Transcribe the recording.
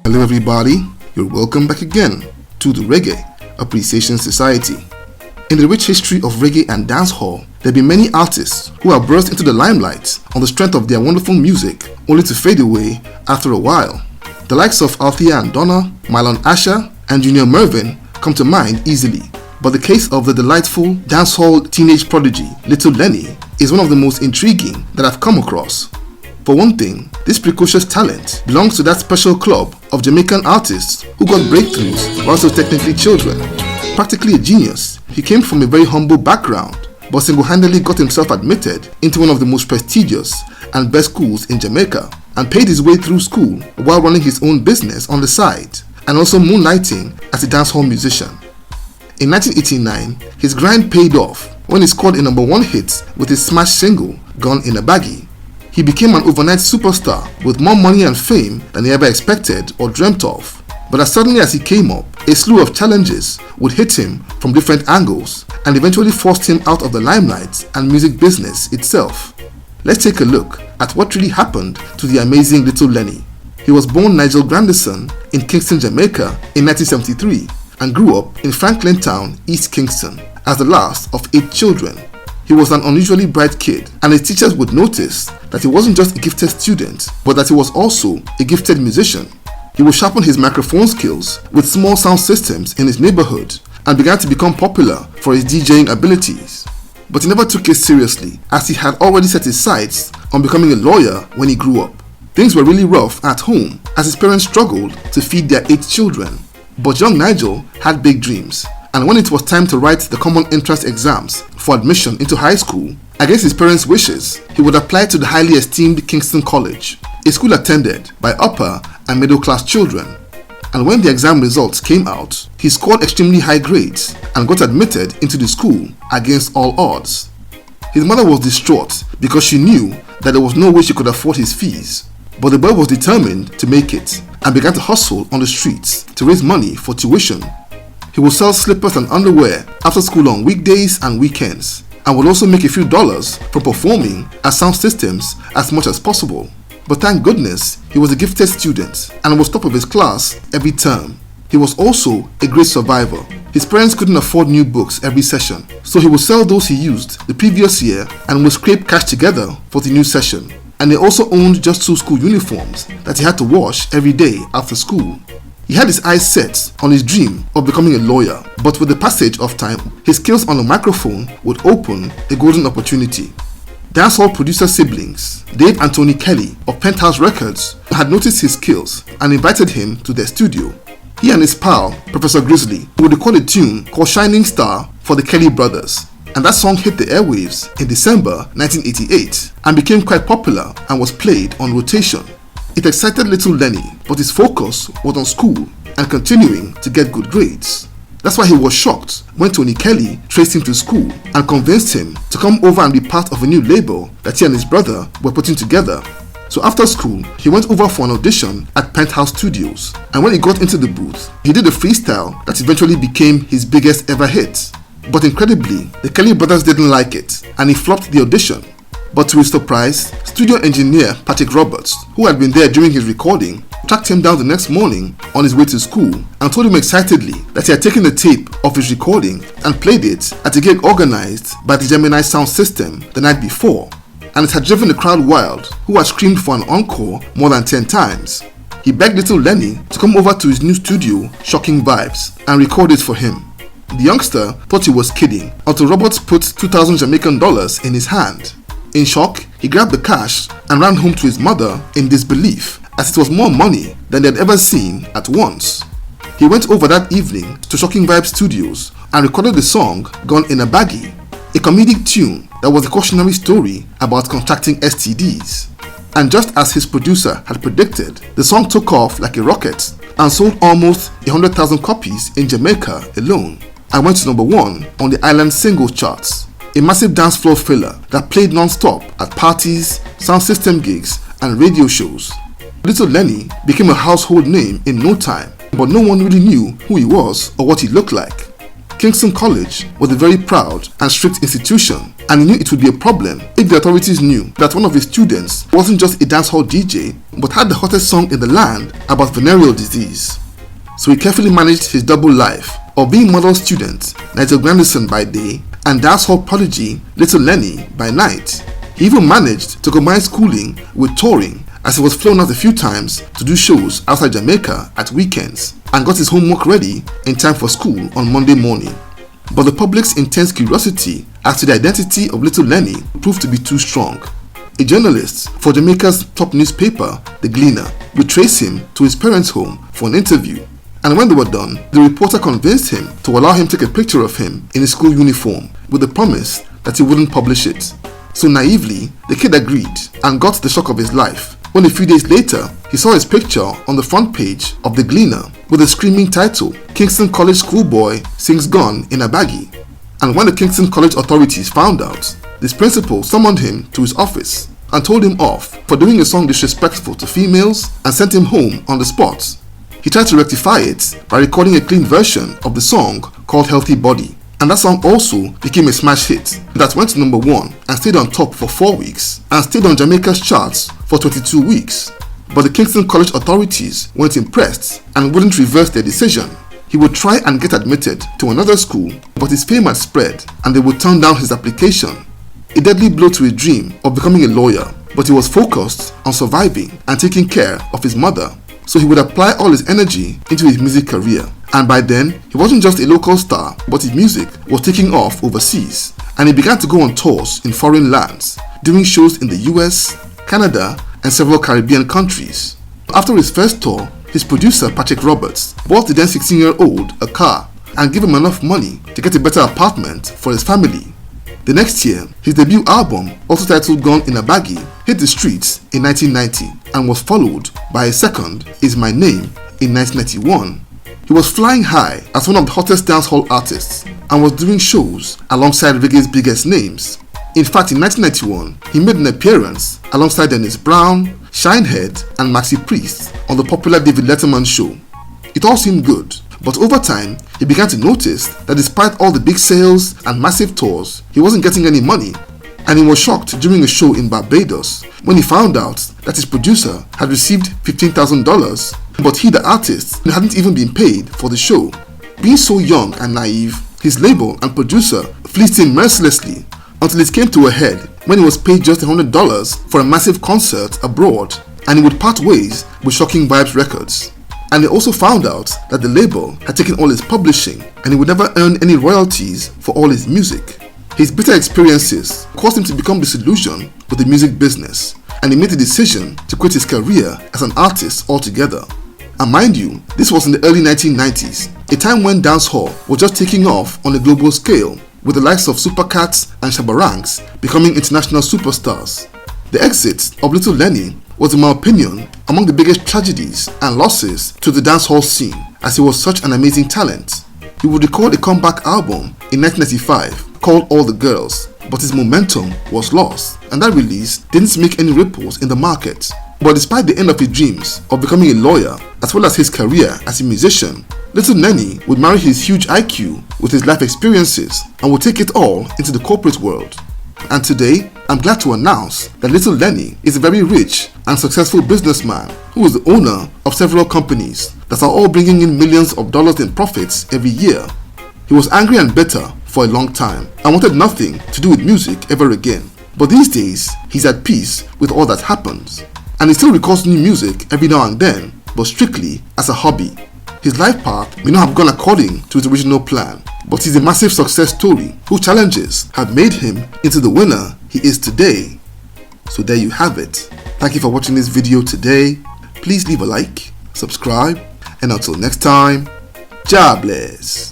Hello everybody, you're welcome back again to the Reggae Appreciation Society. In the rich history of reggae and dancehall, there have been many artists who have burst into the limelight on the strength of their wonderful music, only to fade away after a while. The likes of Althea and Donna, Mylon Asher, and Junior Mervyn come to mind easily, but the case of the delightful dancehall teenage prodigy Little Lenny is one of the most intriguing that I've come across. For one thing, this precocious talent belongs to that special club of Jamaican artists who got breakthroughs while still technically children. Practically a genius, he came from a very humble background, but single-handedly got himself admitted into one of the most prestigious and best schools in Jamaica, and paid his way through school while running his own business on the side, and also moonlighting as a dancehall musician. In 1989, his grind paid off when he scored a #1 hit with his smash single, Inna Baggy. He became an overnight superstar with more money and fame than he ever expected or dreamt of. But as suddenly as he came up, a slew of challenges would hit him from different angles and eventually forced him out of the limelight and music business itself. Let's take a look at what really happened to the amazing Little Lenny. He was born Nigel Grandison in Kingston, Jamaica in 1973 and grew up in Franklin Town, East Kingston, as the last of 8 children. He was an unusually bright kid, and his teachers would notice that he wasn't just a gifted student, but that he was also a gifted musician. He would sharpen his microphone skills with small sound systems in his neighborhood and began to become popular for his DJing abilities. But he never took it seriously, as he had already set his sights on becoming a lawyer when he grew up. Things were really rough at home, as his parents struggled to feed their 8 children. But young Nigel had big dreams, and when it was time to write the common entrance exams for admission into high school, against his parents' wishes, he would apply to the highly esteemed Kingston College, a school attended by upper and middle class children. And when the exam results came out, he scored extremely high grades and got admitted into the school against all odds. His mother was distraught because she knew that there was no way she could afford his fees, but the boy was determined to make it and began to hustle on the streets to raise money for tuition. He would sell slippers and underwear after school on weekdays and weekends, and would also make a few dollars from performing at sound systems as much as possible. But thank goodness, he was a gifted student and was top of his class every term. He was also a great survivor. His parents couldn't afford new books every session, so he would sell those he used the previous year and would scrape cash together for the new session. And he also owned just 2 school uniforms that he had to wash every day after school. He had his eyes set on his dream of becoming a lawyer, but with the passage of time, his skills on the microphone would open a golden opportunity. Dancehall producer siblings, Dave and Tony Kelly of Penthouse Records, had noticed his skills and invited him to their studio. He and his pal, Professor Grizzly, would record a tune called Shining Star for the Kelly brothers, and that song hit the airwaves in December 1988 and became quite popular and was played on rotation. It excited Little Lenny, but his focus was on school and continuing to get good grades. That's why he was shocked when Tony Kelly traced him to school and convinced him to come over and be part of a new label that he and his brother were putting together. So after school, he went over for an audition at Penthouse Studios, and when he got into the booth, he did a freestyle that eventually became his biggest ever hit. But incredibly, the Kelly brothers didn't like it, and he flopped the audition. But to his surprise, studio engineer Patrick Roberts, who had been there during his recording, tracked him down the next morning on his way to school and told him excitedly that he had taken the tape of his recording and played it at a gig organized by the Gemini sound system the night before, and it had driven the crowd wild, who had screamed for an encore more than 10 times. He begged Little Lenny to come over to his new studio, Shocking Vibes, and record it for him. The youngster thought he was kidding until Roberts put 2,000 Jamaican dollars in his hand. In shock, he grabbed the cash and ran home to his mother in disbelief, as it was more money than they had ever seen at once. He went over that evening to Shocking Vibe Studios and recorded the song Inna Baggy, a comedic tune that was a cautionary story about contracting STDs. And just as his producer had predicted, the song took off like a rocket and sold almost 100,000 copies in Jamaica alone, and went to #1 on the island singles charts. A massive dance floor filler that played non-stop at parties, sound system gigs, and radio shows. Little Lenny became a household name in no time, but no one really knew who he was or what he looked like. Kingston College was a very proud and strict institution, and he knew it would be a problem if the authorities knew that one of his students wasn't just a dancehall DJ but had the hottest song in the land about venereal disease. So he carefully managed his double life of being model student Nigel Grandison by day and dancehall prodigy Little Lenny by night. He even managed to combine schooling with touring, as he was flown out a few times to do shows outside Jamaica at weekends and got his homework ready in time for school on Monday morning. But the public's intense curiosity as to the identity of Little Lenny proved to be too strong. A journalist for Jamaica's top newspaper, The Gleaner, would trace him to his parents' home for an interview, and when they were done, the reporter convinced him to allow him to take a picture of him in his school uniform with the promise that he wouldn't publish it. So naively, the kid agreed and got the shock of his life when a few days later he saw his picture on the front page of The Gleaner with the screaming title, Kingston College Schoolboy Sings Gone Inna Baggy. And when the Kingston College authorities found out, this principal summoned him to his office and told him off for doing a song disrespectful to females and sent him home on the spot. He tried to rectify it by recording a clean version of the song called Healthy Body, and that song also became a smash hit that went to number 1 and stayed on top for 4 weeks and stayed on Jamaica's charts for 22 weeks. But the Kingston College authorities weren't impressed and wouldn't reverse their decision. He would try and get admitted to another school, but his fame had spread and they would turn down his application. A deadly blow to his dream of becoming a lawyer, but he was focused on surviving and taking care of his mother. So he would apply all his energy into his music career. And by then, he wasn't just a local star, but his music was taking off overseas. And he began to go on tours in foreign lands, doing shows in the US, Canada, and several Caribbean countries. After his first tour, his producer Patrick Roberts bought the then 16-year-old a car and gave him enough money to get a better apartment for his family. The next year, his debut album, also titled Gone Inna Baggy, hit the streets in 1990 and was followed by a second, Is My Name, in 1991. He was flying high as one of the hottest dancehall artists and was doing shows alongside reggae's biggest names. In fact, in 1991, he made an appearance alongside Dennis Brown, Shinehead, and Maxi Priest on the popular David Letterman show. It all seemed good, but over time, he began to notice that despite all the big sales and massive tours, he wasn't getting any money. And he was shocked during a show in Barbados when he found out that his producer had received $15,000, but he, the artist, hadn't even been paid for the show. Being so young and naive, his label and producer fleeced him mercilessly until it came to a head when he was paid just $100 for a massive concert abroad, and he would part ways with Shocking Vibes Records. And they also found out that the label had taken all his publishing and he would never earn any royalties for all his music. His bitter experiences caused him to become disillusioned with the music business, and he made the decision to quit his career as an artist altogether. And mind you, this was in the early 1990s, a time when dancehall was just taking off on a global scale, with the likes of Supercats and Shabarangs becoming international superstars. The exit of Little Lenny was, in my opinion, among the biggest tragedies and losses to the dancehall scene, as he was such an amazing talent. He would record a comeback album in 1995 called All the Girls, but his momentum was lost, and that release didn't make any ripples in the market. But despite the end of his dreams of becoming a lawyer, as well as his career as a musician, Little Lenny would marry his huge IQ with his life experiences and would take it all into the corporate world. And today, I'm glad to announce that Little Lenny is a very rich and successful businessman who is the owner of several companies that are all bringing in millions of dollars in profits every year. He was angry and bitter for a long time and wanted nothing to do with music ever again. But these days, he's at peace with all that happens. And he still records new music every now and then, but strictly as a hobby. His life path may not have gone according to his original plan, but he's a massive success story whose challenges have made him into the winner he is today. So there you have it. Thank you for watching this video today. Please leave a like, subscribe, and until next time, Jah bless.